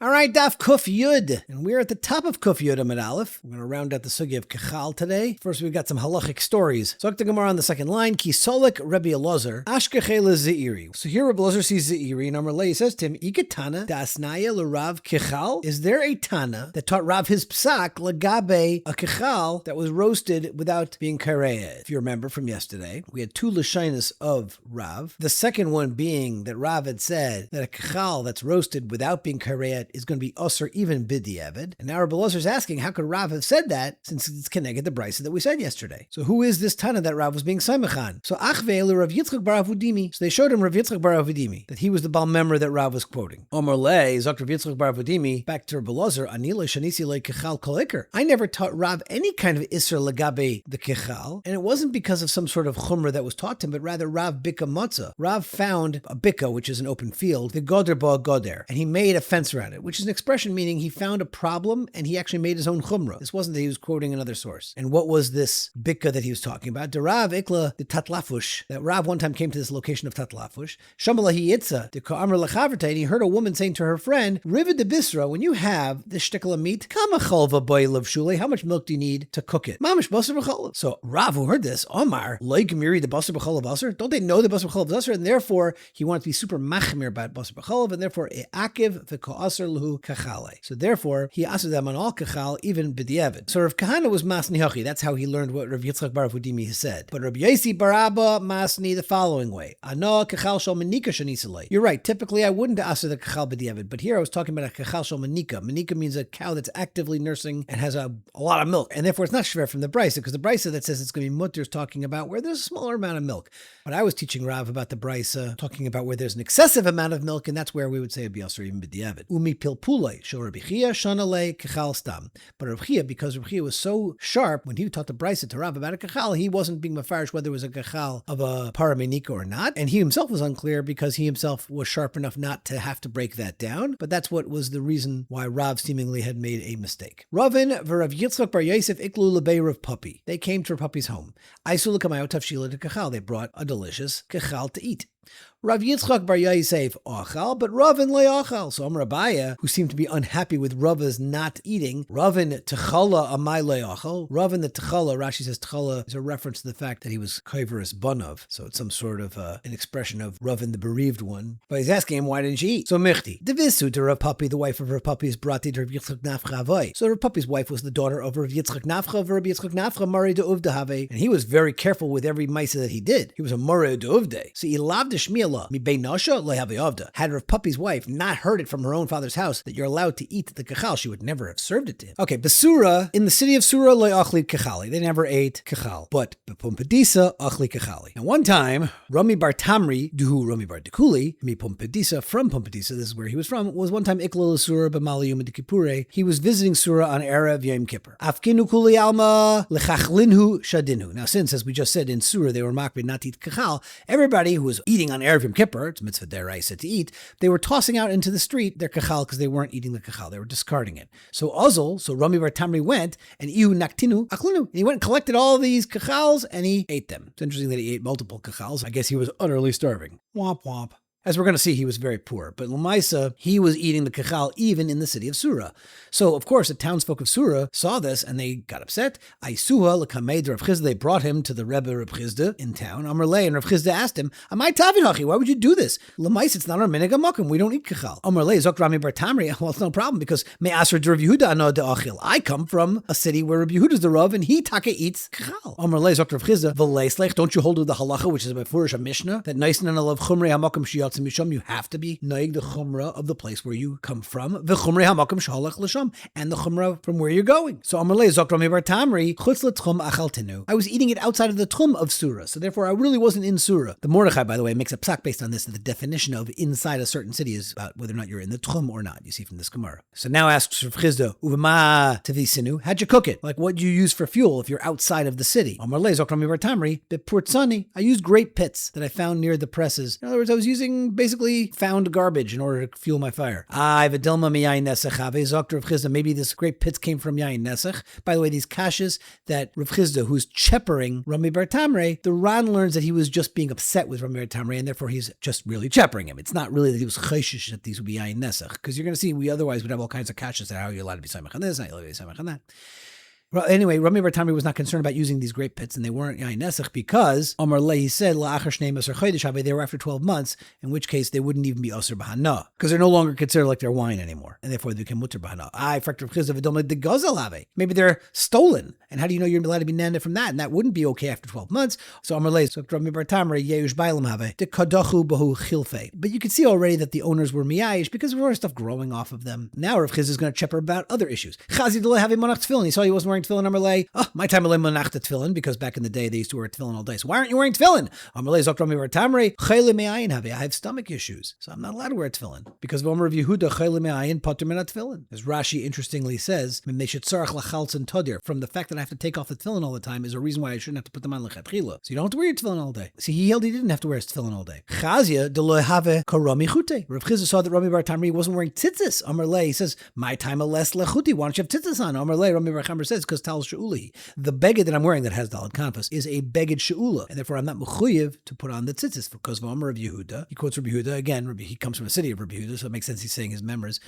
All right, Daf Kuf Yud, and we're at the top of Kuf Yud Amid Aleph. We're going to round out the sugya of Kechal today. First, we've got some halachic stories. So, the Gemara on the second line, Ki Solik Rebbe Elazar, Ashkechela Zeiri. So here Rebbe Elazar sees Zeiri, and Amar says to him, Ikatana Dasnaya L'Rav Kechal? Is there a Tana that taught Rav his psak Lagabe a Kechal that was roasted without being kareya? If you remember from yesterday, we had two Lashinas of Rav. The second one being that Rav had said that a Kechal that's roasted without being kareya is going to be usher even b'diavad. And now Rebbe Elazar is asking, how could Rav have said that since it's connected the brisa that we said yesterday? So who is this Tana that Rav was being Saimachan? So Achve Rav Yitzchak bar Avudimi. So they showed him Rav Yitzchak bar Avudimi, that he was the Baal Memra that Rav was quoting. Omar Le, Zok Rav Yitzchak bar Avudimi, back to Rebbe Elazar, Anila Shanisi Le Kechal Kol Iker. I never taught Rav any kind of Isser Lagabe the Kechal, and it wasn't because of some sort of Chumrah that was taught to him, but rather Rav Bika Matzah. Rav found a Bika, which is an open field, the Goder Ba Goder, and he made a fence around it, which is an expression meaning he found a problem and he actually made his own chumrah. This wasn't that he was quoting another source. And what was this bika that he was talking about? The Rav Ikla, the Tatlafush, that Rav one time came to this location of Tatlafush. Shamala Yitza, the Ka'amr Lechaverte, and he heard a woman saying to her friend, Riva de Bisra, when you have this shtickle of meat, Kama cholva boil of shule, how much milk do you need to cook it? Mamish basar b'cholav. So Rav, who heard this, Omar, like Miri the basar b'cholav asr, don't they know the basar b'cholav asr? And therefore, he wanted to be super machmir about basar b'cholav, and therefore, E'akiv v'ko asr luhu kachale. So therefore, he asked them on all kachal, even b'diavad. So Rav Kahana was masni hachi. That's how he learned what Rav Yitzchak bar Avudimi has said. But Rav Yosi bar Abba masni the following way: Ano kachal shal manika shanisalei. You're right. Typically, I wouldn't ask the kachal b'diavad, but here I was talking about a kachal shal manika. Manika means a cow that's actively nursing and has a lot of milk, and therefore it's not shver from the brisa, because the brisa that says it's going to be mutter is talking about where there's a smaller amount of milk. But I was teaching Rav about the brisa talking about where there's an excessive amount of milk, and that's where we would say a biasar even b'diavad. Umi pilpulei shel Rabbi Chia shanale kachal stam. But Rabbi Chia, because Rabbi Chia was so sharp when he taught the brisa to Rav about a kachal, he wasn't being mafarish whether it was a kachal of a paramenika or not, and he himself was unclear because he himself was sharp enough not to have to break that down. But that's what was the reason why Rav seemingly had made a mistake. Ravin v'Rav Yitzchak bar Yosef iklu lebei Rav Papi. They came to Rav Papi's home. Aisu l'kamayot tavshila to kachal. They brought a delicious kachal to eat. Rav Yitzchak bar Yosef ochal, but Ravin le ochal. So Amar Abaya, who seemed to be unhappy with Rava's not eating, Ravin techala amai le ochal. Ravin the techala, Rashi says techala is a reference to the fact that he was kaiverus banov. So it's some sort of an expression of Ravin the bereaved one. But he's asking him, why didn't she eat? So Michti, Devisu to Rav Papi, the wife of Rav Papi, is brati to Rav Yitzchak Nafcha Havai. So Rav Papi's wife was the daughter of Rav Yitzchak Nafcha of Rav Yitzchak Nafcha Mari de Uvda Have, and he was very careful with every maisa that he did. He was a Mari de Uvde. So he loved the Shmiela. Had Rav Papi's wife not heard it from her own father's house that you're allowed to eat the kachal, she would never have served it to him. Okay, Basura, in the city of Surah, lo achli kachali. They never ate kachal. But Pumpedisa achli kachali. Now one time, Rami bar Tamri, duhu Rami bar Dekuli, mi Pumpedisa, from Pumpedisa, this is where he was from, was one time Iklal Surah b'Mali Yom Kipure. He was visiting Surah on Erev Yom Kippur. Afkinu kuli alma lechachlinhu shadinhu. Now since, as we just said in Surah, they were makbid not to eat kachal, everybody who was eating on Erev Yom Kippur, it's mitzvah deraisa to eat, they were tossing out into the street their kachal because they weren't eating the kachal, they were discarding it. So Rami bar Tamri went, and ihu naktinu achlinu, and he went and collected all these kachals and he ate them. It's interesting that he ate multiple kachals. I guess he was utterly starving. Womp womp. As we're going to see, he was very poor. But Lamaisa, he was eating the kachal even in the city of Surah. So, of course, the townsfolk of Surah saw this and they got upset. Aisuha l'kamed Rav Chizda, they brought him to the Rebbe Rav Chizda in town. Amar Le, and Rav Chizda asked him, Amai tavin hachi, why would you do this? Lamaisa, it's not our minig amakim, we don't eat kachal. Amar Le, Zok Rami bar Tamri, well, it's no problem because me asr de Rav Yehuda ano de achil. I come from a city where Rav Yehuda is the Rav and he taka eats kachal. Amar Le, Zok Rav Chizda, v'leislech, don't you hold with the halacha, which is by Furish a Mishnah, that nice and alav chumrei hamakim shiyatz misham, you have to be naig the chumrah of the place where you come from, the chumrei hamakom shalach l'sham, and the chumrah from where you're going. So Amar Le Zok Rami bar Tamri, chutz l'tchum achaltenu. I was eating it outside of the tchum of Surah, so therefore I really wasn't in Surah. The Mordechai, by the way, makes a psak based on this, that the definition of inside a certain city is about whether or not you're in the tchum or not. You see from this Gemara. So now asks Rav Chizda, uvama tevisinu, how'd you cook it? Like what do you use for fuel if you're outside of the city? Amar Le Zok Rami bar Tamri, bepurtzani, I used great pits that I found near the presses. In other words, I was using using basically found garbage in order to fuel my fire. Maybe this great pits came from Yain Nesach. By the way, these kashas that Rav Chizda, who's cheppering Rami Bar Tamre, the Ran learns that he was just being upset with Rami Bar Tamre, and therefore he's just really cheppering him. It's not really that he was chayshish that these would be Yain Nesach, because you're going to see we otherwise would have all kinds of kashas that how you're allowed to be samech on this, how you're allowed to be samech on that. Well, anyway, Rami Bar Tamri was not concerned about using these grape pits, and they weren't Yain Nesach because Amar Le, he said, they were after 12 months, in which case they wouldn't even be Asr Bahana, because they're no longer considered like their wine anymore, and therefore they became Mutter Bahana. Maybe they're stolen, and how do you know you're allowed to be nanda from that? And that wouldn't be okay after 12 months. So Amar Le, so Rami Bar Tamri, Yeush Bailam Have, de Kadachu Bahu Chilfe. But you can see already that the owners were miyayish because there was stuff growing off of them. Now Rav Chiz is going to chepper about other issues. Chazi Dele have a monach tefillin. He saw he wasn't wearing tefillin. Amarle, my time alei monach tefillin, because back in the day they used to wear tefillin all day. So why aren't you wearing tefillin? Amarle zok Rami Bar Tamre, chayle me'ayin have. I have stomach issues, so I'm not allowed to wear tefillin because of Omer of Yehuda chayle me'ayin pater min tefillin. As Rashi interestingly says, they should tzarach lachaltzin todir. From the fact that I have to take off the tefillin all the time is a reason why I shouldn't have to put them on lechatchila. So you don't have to wear your tefillin all day. See, he held he didn't have to wear his tefillin all day. Chazia de lo have karami chute. Rav Chizah saw that Rami Bar Tamri wasn't wearing tzitzis. Amarle, he says, my time a less lechuti. Why don't you have tzitzis on? Amarle, Rami Bar Chamber says, because tal she'uli. The beged that I'm wearing that has Dalad Kanfas is a beged she'ula, and therefore I'm not mechuyev to put on the tzitzis because of Omer of Yehuda. He quotes Rabbi Yehuda again. He comes from a city of Rabbi Yehuda, so it makes sense he's saying his members.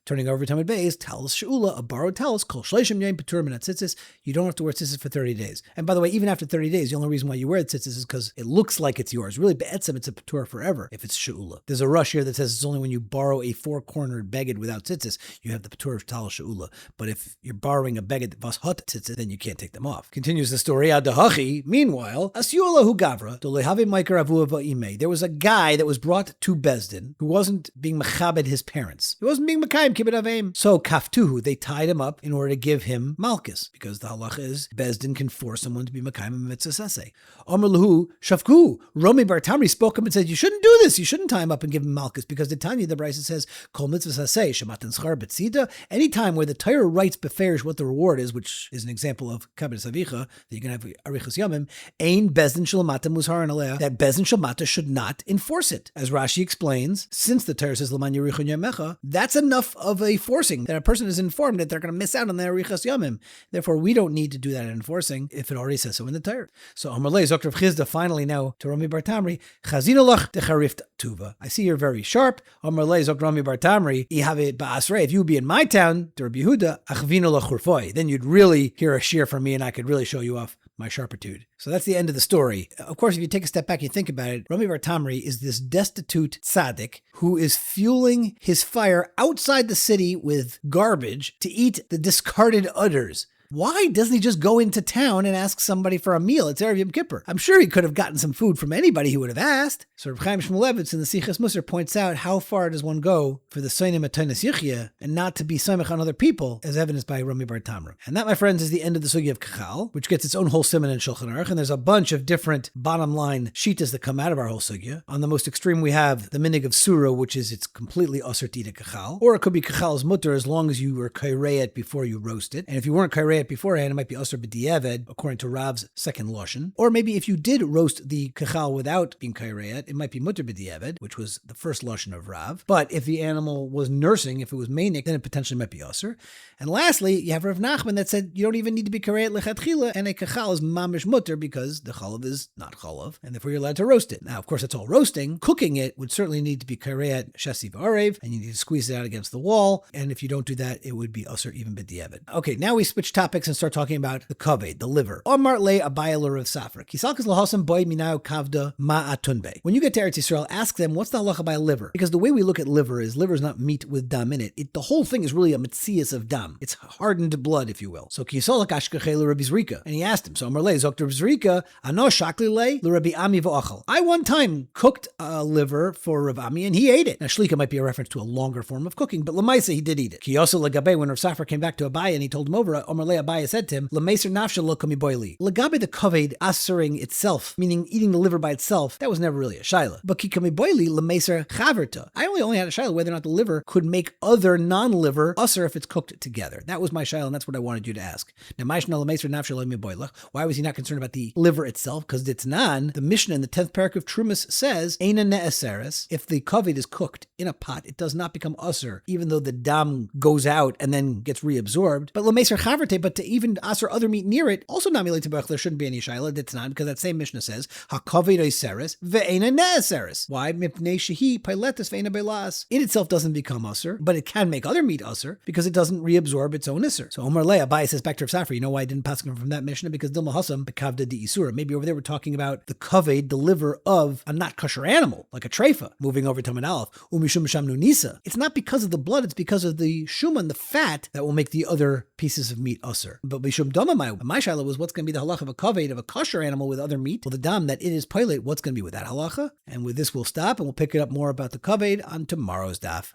Turning over to Tamid Beis, talis she'ula, a borrowed talis, kol shleishim yom petur min tzitzis. You don't have to wear tzitzis for 30 days. And by the way, even after 30 days, the only reason why you wear tzitzis is because it looks like it's yours. Really, be'etzem, it's a petur forever if it's she'ula. There's a rush here that says it's only when you borrow a four-cornered beged without tzitzis, you have the petur of talis she'ula. But if you're borrowing a beged vas hot tzitzis, then you can't take them off. Continues the story. Adahachi, meanwhile, asyula hu gavra, dolehave maikar avu va'imei. There was a guy that was brought to Bezdin who wasn't being mechabed his parents. He wasn't being mekayim kibbut aveim. So kaftuhu, they tied him up in order to give him malchus, because the halacha is Bezdin can force someone to be mekayim a mitzvah saseh. Amar lahu shafku. Rami Bar Tamri spoke up and said, you shouldn't do this. You shouldn't tie him up and give him malchus, because the Tanya, the Brisa says, kol mitzvah saseh shematan schar betzida. Any time where the Torah writes beferish what the reward is, which is an example of kabbalah savicha, that you can have arichas yamim, ein Bezdin shalmata muzharan aleh, that Bezdin shalmata should not enforce it. As Rashi explains, since the Torah says l'man yerichon yamecha, that's enough of a forcing that a person is informed that they're going to miss out on their arichas yamim. Therefore, we don't need to do that in enforcing if it already says so in the Torah. So Amalei Zok Rav Chizda finally now to Rami Bar Tamri, Chazina lach decharifta tuva. I see you're very sharp. Amalei Zok Rami Bar Tamri, ihave ba'asrei. If you would be in my town, to Rabbi Yehuda, achvina lach urfoi. Then you'd really hear a shear from me, and I could really show you off my sharpitude. So that's the end of the story. Of course, if you take a step back, you think about it, Rami Bar Tamri is this destitute tzaddik who is fueling his fire outside the city with garbage to eat the discarded udders. Why doesn't he just go into town and ask somebody for a meal? It's Erev Yom Kippur. I'm sure he could have gotten some food from anybody who would have asked. So Reb Chaim Shmulevitz in the Sichas Musar points out how far does one go for the Soinim Atonis Yichya and not to be Soimach on other people, as evidenced by Rami Bar Tamri. And that, my friends, is the end of the Sugya of Kachal, which gets its own whole simon in Shulchan Aruch, and there's a bunch of different bottom line shitas that come out of our whole Sugya. On the most extreme, we have the minig of Surah, which is it's completely Asr to eat a Kachal, or it could be Kachal's mutter as long as you were kairei before you roast it. And if you weren't kairei beforehand, it might be Asr b'di'eved, according to Rav's second lashon. Or maybe if you did roast the kachal without being kairei, it might be mutter b'di'eved, which was the first lashon of Rav. But if the animal was nursing, if it was menik, then it potentially might be Asr. And lastly, you have Rav Nachman that said you don't even need to be kairei lechatchila, and a kachal is mamish mutter because the chalav is not chalav, and therefore you're allowed to roast it. Now, of course, that's all roasting. Cooking it would certainly need to be kairei shasi v'arev, and you need to squeeze it out against the wall. And if you don't do that, it would be Asr even b'di'eved. Okay, now we switch topics and start talking about the kaved, the liver. Omar le abayel of Safra. Kisalkas lahasam boy minau kavda ma'atunbe. When you get to Eretz Yisrael, ask them what's the halacha by liver, because the way we look at liver is not meat with dam in it. The whole thing is really a metzias of dam. It's hardened blood, if you will. So kisalak ashkechei l'Rabbi Zrika, and he asked him. So Omar le zok Rabbi Zrika ano shakli le l'Rabbi Ami v'achal. I one time cooked a liver for Rav Ami and he ate it. Now shlika might be a reference to a longer form of cooking, but lemaisa he did eat it. Kiyosa legabe, when Rav Safra came back to Abaye and he told him over, Omar Amalei Abaye said to him, L'meiser nafsha lo kami boili. Lagabe the kaved asering itself, meaning eating the liver by itself, that was never really a shaila. But ki kami boili l'meiser chaverta. I only had a shaila whether or not the liver could make other non-liver usher if it's cooked together. That was my shaila, and that's what I wanted you to ask. Now, why was he not concerned about the liver itself? Because it's non. The Mishnah in the 10th parak of Trumas says, Eina ne'eseres. If the kaved is cooked in a pot, it does not become usher, even though the dam goes out and then gets reabsorbed. But l'meiser chaverte, but to even usher other meat near it, also namilei tebach, there shouldn't be any shaila. It's not, because that same Mishnah says, hakaved oiseres ve'eina ne'eseres. Why? Mipnei shehi piletus ve'eina belas. It itself doesn't become usher, but it can make other meat usher because it doesn't reabsorb its own isser. So Omar Leah, Abaye says back to Rav Safra, you know why I didn't pass him from that Mishnah? Because Dilma Hassam bekavda di isura. Maybe over there we're talking about the kaved, the liver of a not kosher animal, like a treifa, moving over to Taman Aleph. Umishum shamnu nisa. It's not because of the blood, it's because of the shuman, the fat, that will make the other pieces of meat usher. But bishum dama my shaila was what's going to be the halacha of a kaved, of a kosher animal with other meat. Well, the dam that it is pilate, what's going to be with that halacha? And with this we'll stop and we'll pick it up more about the kaved on tomorrow's daf.